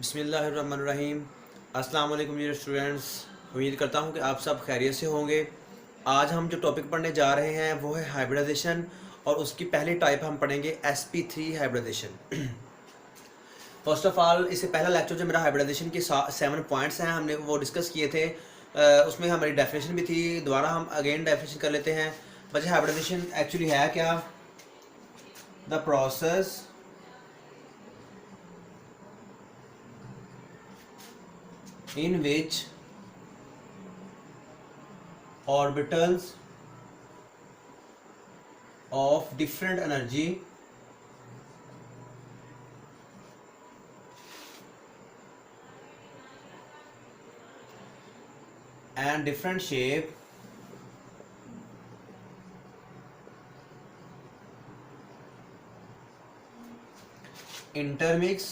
बिस्मिल्लाहिर्रहमानिर्रहीम। अस्सलाम वालेकुम डियर स्टूडेंट्स, उम्मीद करता हूँ कि आप सब खैरियत से होंगे। आज हम जो टॉपिक पढ़ने जा रहे हैं वो है हाइब्रिडाइजेशन और उसकी पहली टाइप हम पढ़ेंगे sp3 hybridisation. First of all इससे पहला लेक्चर जो मेरा हाइब्रिडाइजेशन के 7 पॉइंट्स हैं हमने वो डिस्कस किए थे। उसमें हमारी डेफिनेशन भी थी, दोबारा हम अगेन डेफिनेशन कर लेते हैं। बच्चे हाइब्रिडाइजेशन एक्चुअली है क्या? The process in which orbitals of different energy and different shape intermix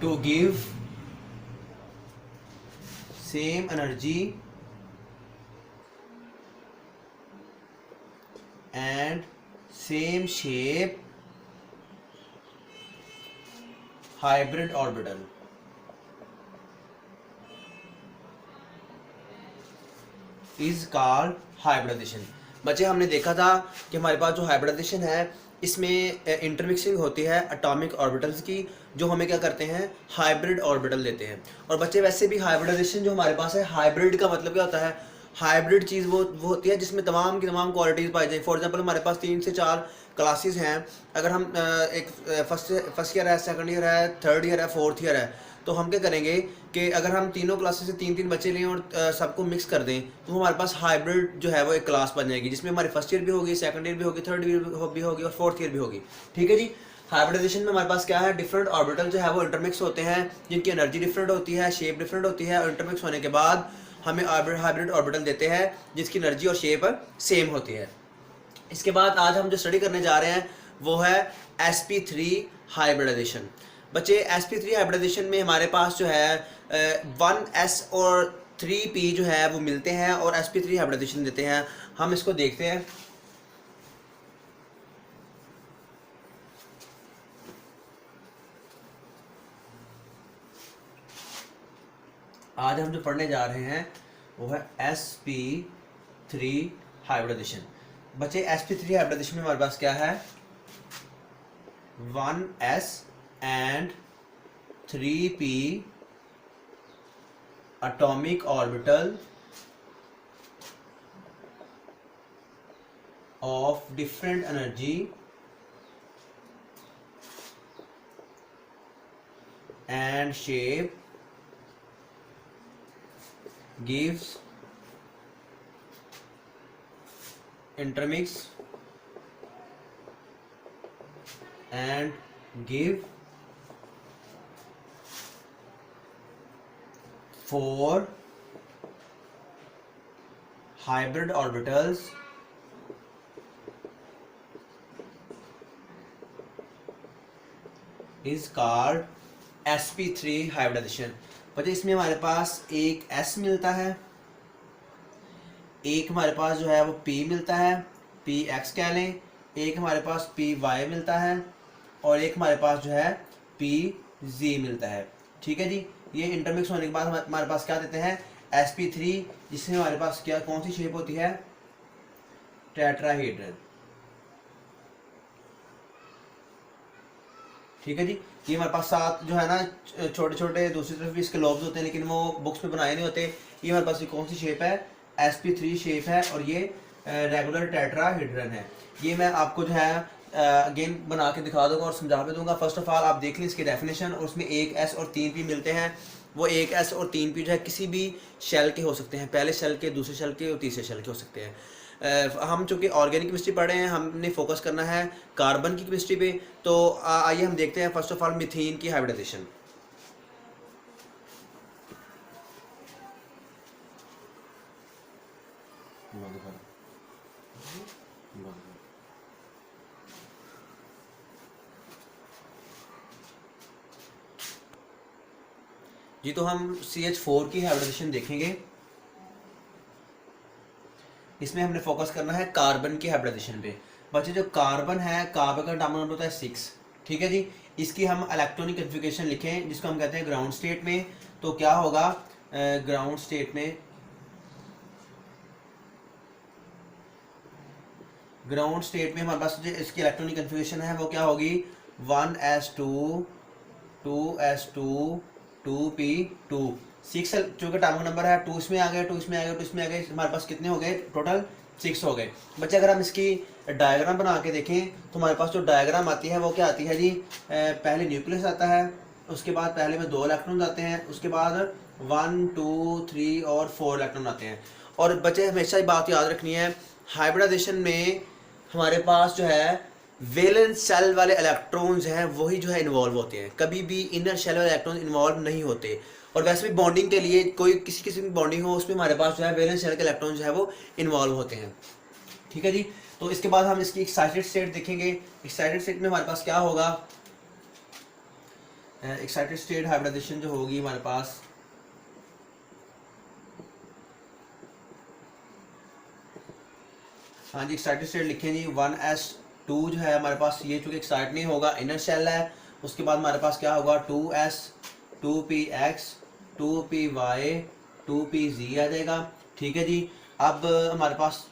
to give same energy and same shape hybrid orbital is called hybridization। बच्चे हमने देखा था कि हमारे पास जो हाइब्रिडाइजेशन है इसमें इंटरमिक्सिंग होती है एटॉमिक ऑर्बिटल्स की, जो हमें क्या करते हैं, हाइब्रिड ऑर्बिटल देते हैं। और बच्चे वैसे भी हाइब्रिडाइजेशन जो हमारे पास है, हाइब्रिड का मतलब क्या होता है? हाइब्रिड चीज़ वो होती है जिसमें तमाम की तमाम क्वालिटीज़ पाई जाए। फॉर एग्जांपल हमारे पास 3 से 4 क्लासेस हैं। अगर हम एक फर्स्ट ईयर है, सेकंड ईयर है, थर्ड ईयर है, फोर्थ ईयर है, तो हम क्या करेंगे कि अगर हम तीनों क्लासेस से 3-3 बच्चे लें और सबको मिक्स कर दें तो हमारे पास हाइब्रिड जो है वो एक क्लास बन जाएगी, जिसमें हमारी फर्स्ट ईयर भी होगी, सेकंड ईयर भी होगी, थर्ड ईयर भी होगी और फोर्थ ईयर भी होगी। ठीक है जी। हाइब्रिडाइजेशन में हमारे पास क्या है, डिफरेंट ऑर्बिटल जो है वो इंटरमिक्स होते हैं, जिनकी एनर्जी डिफरेंट होती है, शेप डिफरेंट होती है, और इंटरमिक्स होने के बाद हमें हाइब्रिड ऑर्बिटल देते हैं जिसकी एनर्जी और शेप सेम होती है। इसके बाद आज हम जो स्टडी करने जा रहे हैं वो है sp3 हाइब्रिडाइजेशन। बच्चे sp3 हाइब्रिडाइजेशन में हमारे पास जो है 1s और 3p जो है वो मिलते हैं और sp3 हाइब्रिडाइजेशन देते हैं। हम इसको देखते हैं। आज हम जो पढ़ने जा रहे हैं वो है sp3 हाइब्रिडाइजेशन। बच्चे sp3 हाइब्रिडाइजेशन में हमारे पास क्या है, 1s and 3p atomic orbital of different energy and shape gives intermix and give 4 hybrid orbitals is called sp3 hybridisation. बच्चे इसमें हमारे पास एक s मिलता है, एक हमारे पास जो है वो p मिलता है, px कह लें, एक हमारे पास py मिलता है और एक हमारे पास जो है pz मिलता है। ठीक है जी। ये इंटरमिक्स होने के बाद हमारे पास क्या देते हैं, sp3, जिसमें हमारे पास क्या कौन सी शेप होती है, टेट्राहेड्रन। ठीक है जी। ये हमारे पास 7 जो है ना छोटे छोटे, दूसरी तरफ भी इसके लॉब्स होते हैं लेकिन वो बुक्स में बनाए नहीं होते। ये हमारे पास कौन सी शेप है, sp3 शेप है और ये रेगुलर टेट्राहेड्रन है। ये मैं आपको जो है अगेन बना के दिखा दूंगा और समझा भी दूंगा। फर्स्ट ऑफ ऑल आप देख लें इसकी डेफिनेशन, और उसमें एक s और 3p मिलते हैं। वो एक s और 3p जो है किसी भी शेल के हो सकते हैं, पहले शेल के, दूसरे शेल के और तीसरे शेल के हो सकते हैं। हम चूँकि ऑर्गेनिक केमिस्ट्री पढ़ रहे हैं, हमने फोकस करना है कार्बन की केमिस्ट्री पे। तो आइए हम देखते हैं फर्स्ट ऑफ ऑल मीथेन की हाइब्रिडाइजेशन। जी तो हम CH4 की हाइब्रिडाइजेशन देखेंगे। इसमें हमने फोकस करना है कार्बन की हाइब्रिडाइजेशन पे। बच्चे जो कार्बन है, कार्बन का एटॉमिक नंबर होता है 6। ठीक है जी। इसकी हम इलेक्ट्रॉनिक कन्फिगरेशन लिखें जिसको हम कहते हैं ग्राउंड स्टेट में, तो क्या होगा ग्राउंड स्टेट में, ग्राउंड स्टेट में हमारे पास जो इसकी इलेक्ट्रॉनिक कन्फिगरेशन है वो क्या होगी 1s2 2s2 2p2 6 चूँकि एटॉमिक नंबर है, 2 इसमें आ गए, 2 इसमें आ गए, 2 इसमें आ गए, हमारे पास कितने हो गए टोटल 6 हो गए। बच्चे अगर हम इसकी डायग्राम बना के देखें तो हमारे पास जो डायग्राम आती है वो क्या आती है जी, पहले न्यूक्लियस आता है, उसके बाद पहले में 2 इलेक्ट्रॉन आते हैं, उसके बाद 1 2 3 और 4 इलेक्ट्रॉन आते हैं। और बच्चे हमेशा ये बात याद रखनी है, हाइब्रिडाइजेशन में हमारे पास जो है वैलेंस शेल वाले इलेक्ट्रॉन्स हैं वही जो है इन्वॉल्व होते हैं, कभी भी इनर शेल वाले इलेक्ट्रॉन इन्वॉल्व नहीं होते। और वैसे भी बॉन्डिंग के लिए कोई किसी किसी की बॉन्डिंग हो उसमें हमारे पास जो है वैलेंस शेल के इलेक्ट्रॉन जो है वो इन्वॉल्व होते हैं। ठीक है जी। तो इसके बाद हम इसकी एक्साइटेड स्टेट देखेंगे। एक्साइटेड स्टेट में हमारे पास क्या होगा, एक्साइटेड स्टेट हाइब्रिडाइजेशन जो होगी हमारे पास, हाँ जी एक्साइटेड स्टेट लिखें जी 1s2 जो है हमारे पास, ये चूँकि एक्साइट नहीं होगा इनर शेल है, उसके बाद हमारे पास क्या होगा 2s 2px 2py 2pz आ जाएगा। ठीक है जी। अब हमारे पास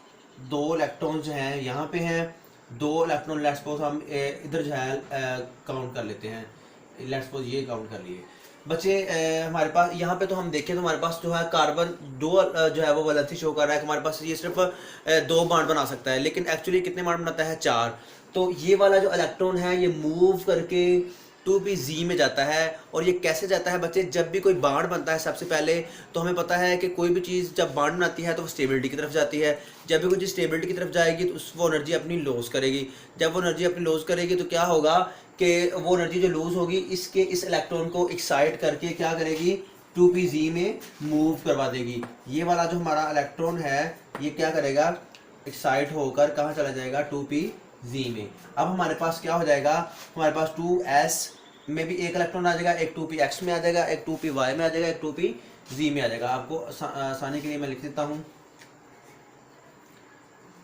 2 इलेक्ट्रॉन जो हैं यहाँ पे हैं, 2 इलेक्ट्रॉन लेट्स सपोज हम इधर जो है काउंट कर लेते हैं, लेट्स सपोज ये काउंट कर लिए बच्चे। हमारे पास यहाँ पे तो हम देखें तो हमारे पास जो है कार्बन 2 जो है वो वैलेंसी शो कर रहा है कि हमारे पास ये सिर्फ 2 बॉन्ड बना सकता है, लेकिन एक्चुअली कितने बॉन्ड बनाता है 4। तो ये वाला जो इलेक्ट्रॉन है ये मूव करके 2pz में जाता है। और ये कैसे जाता है बच्चे, जब भी कोई बॉन्ड बनता है सबसे पहले तो हमें पता है कि कोई भी चीज़ जब बॉन्ड बनाती है तो वो स्टेबिलिटी की तरफ जाती है, जब भी कोई चीज़ स्टेबिलिटी की तरफ जाएगी तो वो एनर्जी अपनी लॉस करेगी, जब वो एनर्जी अपनी लॉस करेगी तो क्या होगा कि वो एनर्जी जो लूज होगी इसके इस इलेक्ट्रॉन को एक्साइट करके क्या करेगी 2pz में मूव करवा देगी। ये वाला जो हमारा इलेक्ट्रॉन है ये क्या करेगा, एक्साइट होकर कहाँ चला जाएगा 2pz में। अब हमारे पास क्या हो जाएगा, हमारे पास 2s में भी एक इलेक्ट्रॉन आ जाएगा, एक 2px में आ जाएगा, एक 2py में आ जाएगा, एक 2pz में आ जाएगा। आपको आसानी के लिए मैं लिख देता हूँ,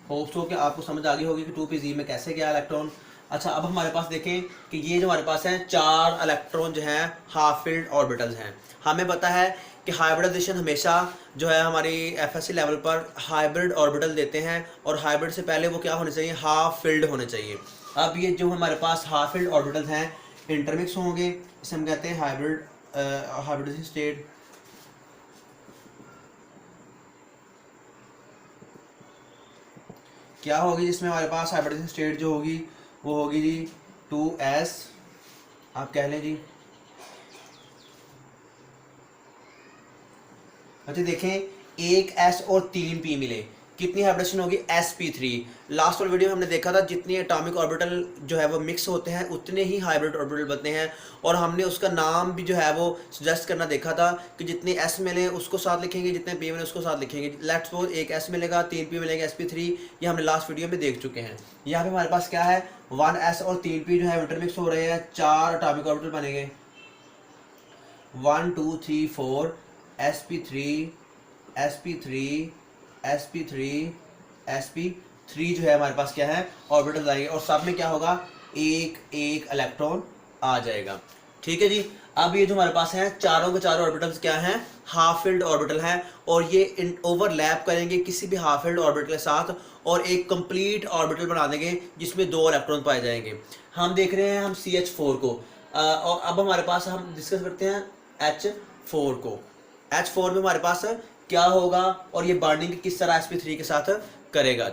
होप्स हो कि आपको समझ आ गई होगी कि 2pz में कैसे गया इलेक्ट्रॉन। अच्छा अब हमारे पास देखें कि ये जो हमारे पास हैं 4 इलेक्ट्रॉन जो हैं हाफ फिल्ड ऑर्बिटल्स हैं। हमें पता है कि हाइब्रिडाइजेशन हमेशा जो है हमारी एफएससी लेवल पर हाइब्रिड ऑर्बिटल देते हैं, और हाइब्रिड से पहले वो क्या होने चाहिए, हाफ फिल्ड होने चाहिए। अब ये जो हमारे पास हाफ फिल्ड ऑर्बिटल्स हैं इंटरमिक्स होंगे, इसे हम कहते हैं हाइब्रिडाइजेशन स्टेट। क्या होगी जिसमें हमारे पास हाइब्रिडाइजेशन स्टेट जो होगी वो होगी जी 2s, आप कह लें जी। अच्छा देखें एक s और 3 p मिले, कितनी हाइब्रिडेशन होगी sp3। लास्ट वाली वीडियो में हमने देखा था जितनी एटॉमिक ऑर्बिटल जो है वो मिक्स होते हैं उतने ही हाइब्रिड ऑर्बिटल बनते हैं, और हमने उसका नाम भी जो है वो सजेस्ट करना देखा था कि जितने s मिले उसको साथ लिखेंगे, जितने p मिले उसको साथ लिखेंगे। लेट्स सपोज एक s मिलेगा 3 p मिलेंगे sp3, ये हमने लास्ट वीडियो में देख चुके हैं। यहाँ पे हमारे पास क्या है 1s और 3 p जो है इंटरमिक्स हो रहे हैं, 4 एटॉमिक ऑर्बिटल बनेंगे 1 2 3 4 sp3 sp3 sp3 sp3 जो है हमारे पास क्या है ऑर्बिटल आएंगे, और सब में क्या होगा एक एक इलेक्ट्रॉन आ जाएगा। ठीक है जी। अब ये जो हमारे पास हैं चारों के चारों ऑर्बिटल्स क्या हैं, हाफ फिल्ड ऑर्बिटल हैं, और ये ओवरलैप करेंगे किसी भी हाफ फिल्ड ऑर्बिटल के साथ और एक कंप्लीट ऑर्बिटल बना देंगे जिसमें 2 इलेक्ट्रॉन पाए जाएंगे। हम देख रहे हैं हम CH4 को, और अब हमारे पास हम डिस्कस करते हैं H4 को। H4 में हमारे पास क्या होगा और ये बॉन्डिंग किस तरह sp3 के साथ करेगा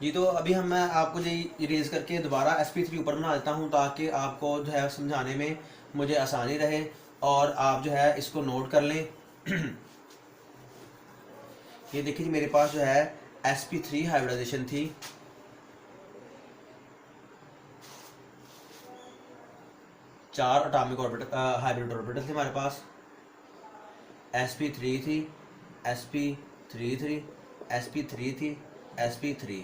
जी। तो अभी मैं आपको ये इरेज करके दोबारा sp3 ऊपर बना देता हूँ ताकि आपको जो है समझाने में मुझे आसानी रहे और आप जो है इसको नोट कर लें। ये देखिए मेरे पास जो है sp3 हाइब्रिडाइजेशन थी, चार एटॉमिक ऑर्बिटल हाइब्रिड ऑर्बिटल थे हमारे पास, sp3 थी, sp3 थी, sp3 थी, sp3,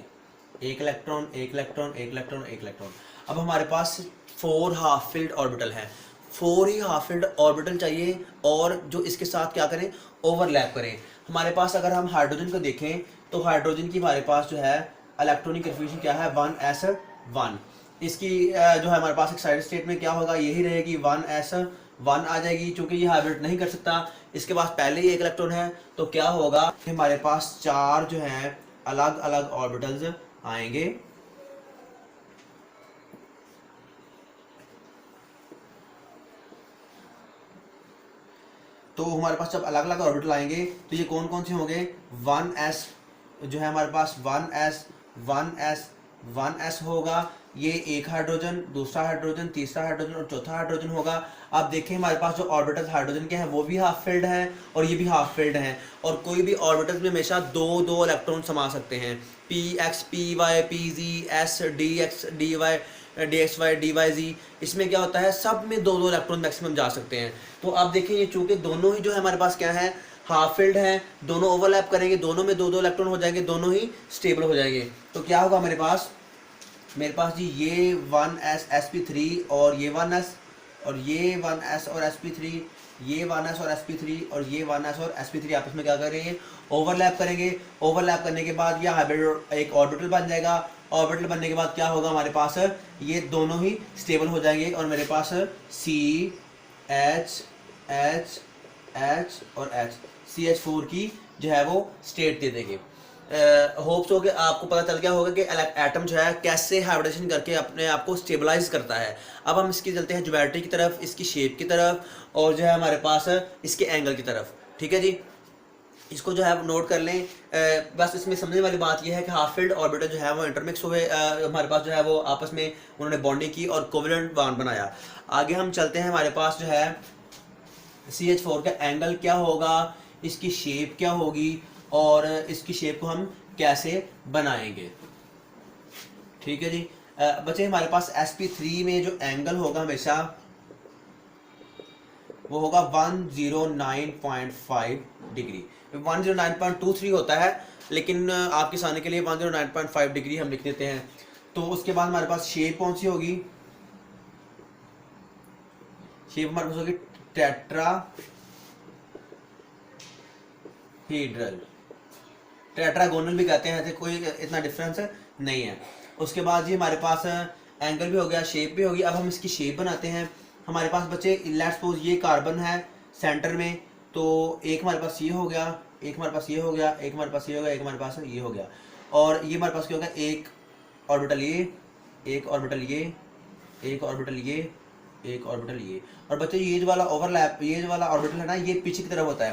एक इलेक्ट्रॉन एक इलेक्ट्रॉन एक इलेक्ट्रॉन एक इलेक्ट्रॉन। अब हमारे पास 4 हाफ फिल्ड ऑर्बिटल हैं, 4 ही हाफ फिल्ड ऑर्बिटल चाहिए और जो इसके साथ क्या करें ओवरलैप करें। हमारे पास अगर हम हाइड्रोजन को देखें तो हाइड्रोजन की हमारे पास जो है इलेक्ट्रॉनिक कन्फिगरेशन क्या है 1s1। इसकी जो है हमारे पास एक साइड स्टेट में क्या होगा, यही रहेगी 1s 1 आ जाएगी, चूंकि ये हाइब्रिड नहीं कर सकता, इसके पास पहले ही एक इलेक्ट्रॉन है, तो क्या होगा हमारे पास 4 जो है अलग अलग ऑर्बिटल्स आएंगे। तो हमारे पास जब अलग अलग ऑर्बिटल आएंगे तो ये कौन कौन से होंगे, 1s जो है हमारे पास 1s होगा, ये एक हाइड्रोजन, दूसरा हाइड्रोजन, तीसरा हाइड्रोजन और चौथा हाइड्रोजन होगा। अब देखें हमारे पास जो ऑर्बिटल हाइड्रोजन के हैं वो भी हाफ फिल्ड हैं और ये भी हाफ फिल्ड हैं, और कोई भी ऑर्बिटल में हमेशा दो दो इलेक्ट्रॉन समा सकते हैं, px py pz s dx dy dxy dyz, इसमें क्या होता है सब में दो दो इलेक्ट्रॉन मैक्सिमम जा सकते हैं। तो अब देखें ये चूंकि दोनों ही जो है हमारे पास क्या है, हाफ फील्ड है, दोनों ओवरलैप करेंगे, दोनों में दो दो इलेक्ट्रॉन हो जाएंगे, दोनों ही स्टेबल हो जाएंगे। तो क्या होगा मेरे पास जी ये 1s sp3 और ये 1s और ये 1s और sp3, ये 1s और sp3 और ये 1s और sp3 आपस में क्या करेंगे, ओवरलैप करेंगे। ओवरलैप करने के बाद यह हाइब्रिड एक ऑर्बिटल बन जाएगा। ऑर्बिटल बनने के बाद क्या होगा हमारे पास, ये दोनों ही स्टेबल हो जाएंगे और मेरे पास C H H H और H CH4 की जो है वो स्टेट दे देंगे। होप्स हो कि आपको पता चल गया होगा कि एटम जो है कैसे हाइब्रिडेशन करके अपने आप को स्टेबलाइज करता है। अब हम इसकी चलते हैं ज्योमेट्री की तरफ, इसकी शेप की तरफ और जो है हमारे पास इसके एंगल की तरफ। ठीक है जी, इसको जो है नोट कर लें। बस इसमें समझने वाली बात यह है कि हाफ फील्ड ऑर्बिटल जो है वो इंटरमिक्स हुए, हमारे पास जो है वो आपस में उन्होंने बॉन्डिंग की और कोवेलेंट बॉन्ड बनाया। आगे हम चलते हैं, हमारे पास जो है CH4 का एंगल क्या होगा, इसकी शेप क्या होगी और इसकी शेप को हम कैसे बनाएंगे। ठीक है जी बच्चे, हमारे पास sp3 में जो एंगल होगा हमेशा वो होगा 109.5 डिग्री। 109.23 होता है, लेकिन आपके सामने के लिए 109.5 डिग्री हम लिख देते हैं। तो उसके बाद हमारे पास शेप कौन सी होगी, शेप हमारे पास होगी टेट्राहेड्रल, टेट्रागोनल भी कहते हैं, कोई इतना डिफरेंस नहीं है। उसके बाद जी हमारे पास एंगल भी हो गया, शेप भी होगी। अब हम इसकी शेप बनाते हैं। हमारे पास बच्चे लेट्स सपोज ये कार्बन है सेंटर में, तो एक हमारे पास ये हो गया, एक हमारे पास ये हो गया, एक हमारे पास ये हो गया, एक हमारे पास ये हो गया, और ये हमारे पास क्या होगा, एक ऑर्बिटल ये, एक ऑर्बिटल ये, एक ऑर्बिटल ये, एक ऑर्बिटल ये। और बच्चे ये जो वाला ओवरलैप, ये जो वाला ऑर्बिटल है ना, ये पीछे की तरफ होता है।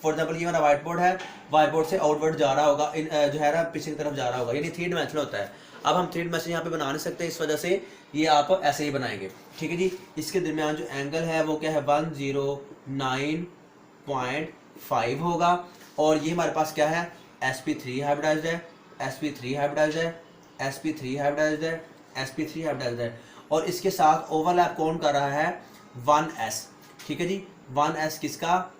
फॉर एग्जांपल ये वाला व्हाइट बोर्ड है, व्हाइट बोर्ड से आउटवर्ड जा रहा होगा, जो है ना पीछे की तरफ जा रहा होगा, यानी 3 डायमेंशनल होता है। अब हम 3 डायमेंशन यहाँ पे बना नहीं सकते, इस वजह से ये आप ऐसे ही बनाएंगे। ठीक है जी, इसके दरमियान जो एंगल है वो क्या है, 109.5 होगा। और ये हमारे पास क्या है, sp3 हाइब्रिडाइज्ड है, sp3 हाइब्रिडाइज्ड है, sp3 हाइब्रिडाइज्ड है, sp3 हाइब्रिडाइज्ड है, और इसके साथ ओवरलैप कौन कर रहा है, 1s। ठीक है जी, 1s किसका,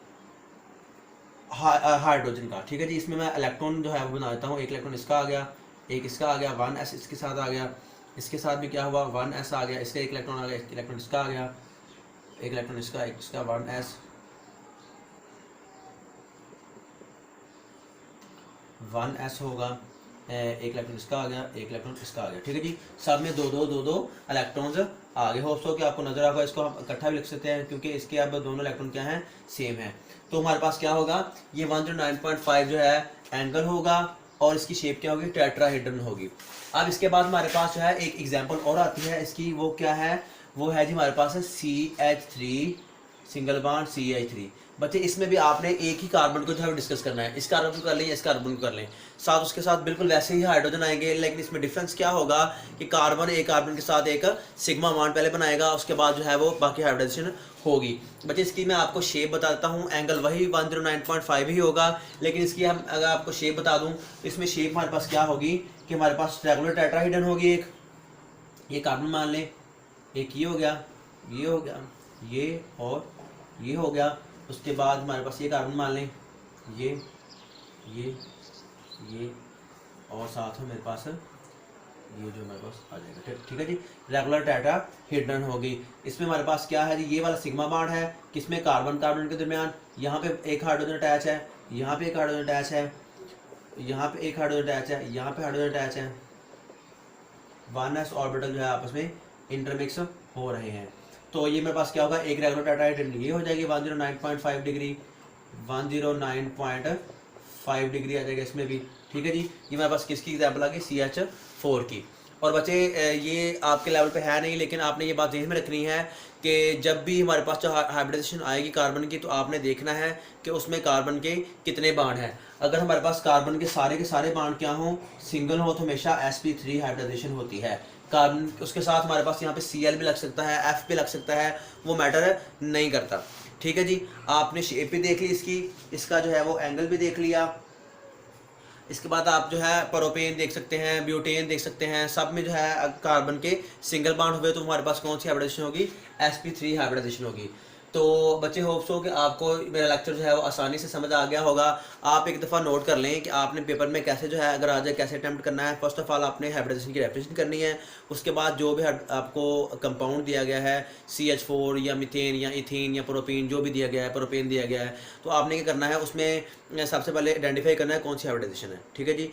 हाइड्रोजन का। ठीक है जी, इसमें मैं इलेक्ट्रॉन जो है वो बना देता हूँ। एक इलेक्ट्रॉन इसका आ गया, एक इसका आ गया, 1s इसके साथ आ गया, इसके साथ भी क्या हुआ, 1s आ गया, इसका एक इलेक्ट्रॉन आ गया, एक इलेक्ट्रॉन इसका आ गया, एक इलेक्ट्रॉन इसका, एक इसका, 1s 1s होगा, एक इलेक्ट्रॉन इसका आ गया, एक इलेक्ट्रॉन इसका आ गया। ठीक है जी, सब में दो दो इलेक्ट्रॉन्स आ गए। होप्स हो कि आपको नजर आएगा, इसको हम इकट्ठा भी लिख सकते हैं क्योंकि इसके अब दोनों इलेक्ट्रॉन क्या हैं, सेम है। तो हमारे पास क्या होगा, ये 109.5 जो है एंगल होगा और इसकी शेप क्या होगी, टेट्राहेड्रल होगी। अब इसके बाद हमारे पास जो है एक एग्जाम्पल और आती है इसकी, वो क्या है, वो है जी हमारे पास है CH3 सिंगल बॉन्ड CH3। बच्चे इसमें भी आपने एक ही कार्बन को जो है डिस्कस करना है, इस कार्बन को कर लें, इस कार्बन को कर लें, साथ उसके साथ बिल्कुल वैसे ही हाइड्रोजन आएंगे, लेकिन इसमें डिफरेंस क्या होगा कि कार्बन एक कार्बन के साथ एक सिग्मा बॉन्ड पहले बनाएगा, उसके बाद जो है वो बाकी हाइब्रिडाइजेशन होगी। बच्चे इसकी मैं आपको शेप बता देता हूँ, एंगल वही 109.5 ही होगा, लेकिन इसकी हम अगर आपको शेप बता दूँ तो इसमें शेप हमारे पास क्या होगी कि हमारे पास रेगुलर टेट्राहेड्रन होगी, एक ये कार्बन मान लें, एक ये हो गया, ये हो गया, ये और ये हो गया। उसके बाद हमारे पास ये कार्बन मान लें, ये और साथ में मेरे पास ये जो हमारे पास आ जाएगा। ठीक है जी, रेगुलर टेट्राहेड्रन होगी। इसमें हमारे पास क्या है जी, ये वाला सिग्मा बॉन्ड है, किसमें, कार्बन कार्बन के दरमियान। यहाँ पे एक हाइड्रोजन अटैच है, यहाँ पे एक हाइड्रोजन अटैच है, यहाँ पे एक हाइड्रोजन अटैच है, यहाँ पे हाइड्रोजन अटैच है, 1s ऑर्बिटल जो है आपस में इंटरमिक्स हो रहे हैं। तो ये मेरे पास क्या होगा, एक रेगुलर टाइटाइड ये हो जाएगी 109.5 डिग्री, 109.5 डिग्री आ जाएगा इसमें भी। ठीक है जी, ये मेरे पास किसकी एग्जाम्पल आ गई, CH4 की। और बच्चे ये आपके लेवल पे है नहीं, लेकिन आपने ये बात ध्यान में रखनी है कि जब भी हमारे पास जो हाइब्रिडाइजेशन आएगी कार्बन की, तो आपने देखना है कि उसमें कार्बन के कितने बॉन्ड हैं। अगर हमारे पास कार्बन के सारे बॉन्ड क्या हों, सिंगल हो, तो हमेशा sp3 हाइब्रिडाइजेशन होती है। कार्बन उसके साथ हमारे पास यहाँ पे Cl भी लग सकता है, F भी लग सकता है, वो मैटर नहीं करता। ठीक है जी, आपने शेप भी देख ली इसकी, इसका जो है वो एंगल भी देख लिया। इसके बाद आप जो है प्रोपेन देख सकते हैं, ब्यूटेन देख सकते हैं, सब में जो है कार्बन के सिंगल बॉन्ड हुए तो हमारे पास कौन सी हाइब्रिडाइजेशन होगी, sp3 हाइब्रिडाइजेशन होगी। तो बच्चे होप्स हो कि आपको मेरा लेक्चर जो है वो आसानी से समझ आ गया होगा। आप एक दफ़ा नोट कर लें कि आपने पेपर में कैसे जो है अगर आ जाए कैसे अटैम्प्ट करना है। फर्स्ट ऑफ ऑल आपने हाइब्रिडाइजेशन की डेफिनेशन करनी है, उसके बाद जो भी आपको कंपाउंड दिया गया है CH4 या मीथेन या इथीन या प्रोपीन जो भी दिया गया है, प्रोपेन दिया गया है, तो आपने क्या करना है उसमें सबसे पहले आइडेंटिफाई करना है कौन सी हाइब्रिडाइजेशन है। ठीक है जी,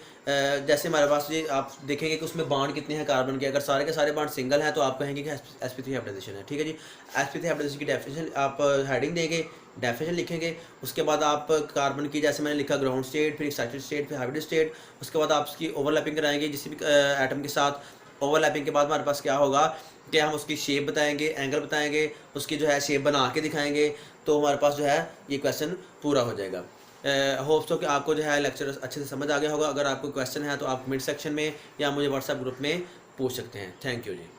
जैसे हमारे पास जी आप देखेंगे कि उसमें बॉन्ड कितने हैं कार्बन के, अगर सारे के सारे बॉन्ड सिंगल हैं तो आप कहेंगे कि sp3 हाइब्रिडाइजेशन है। ठीक है जी, sp3 हाइब्रिडाइजेशन की डेफिनेशन आप हेडिंग देंगे, डेफिनेशन लिखेंगे, उसके बाद आप कार्बन की जैसे मैंने लिखा ग्राउंड स्टेट, फिर एक्साइटेड स्टेट, फिर हाइब्रिड स्टेट, उसके बाद आप उसकी ओवरलैपिंग कराएंगे किसी भी एटम के साथ। ओवरलैपिंग के बाद हमारे पास क्या होगा कि हम उसकी शेप बताएंगे, एंगल बताएंगे, उसकी जो है शेप बना के दिखाएंगे, तो हमारे पास जो है ये क्वेश्चन पूरा हो जाएगा। होप्स हो कि आपको जो है लेक्चर अच्छे से समझ आ गया होगा। अगर आपको क्वेश्चन है तो आप कमेंट सेक्शन में या मुझे व्हाट्सएप ग्रुप में पूछ सकते हैं। Thank you ji.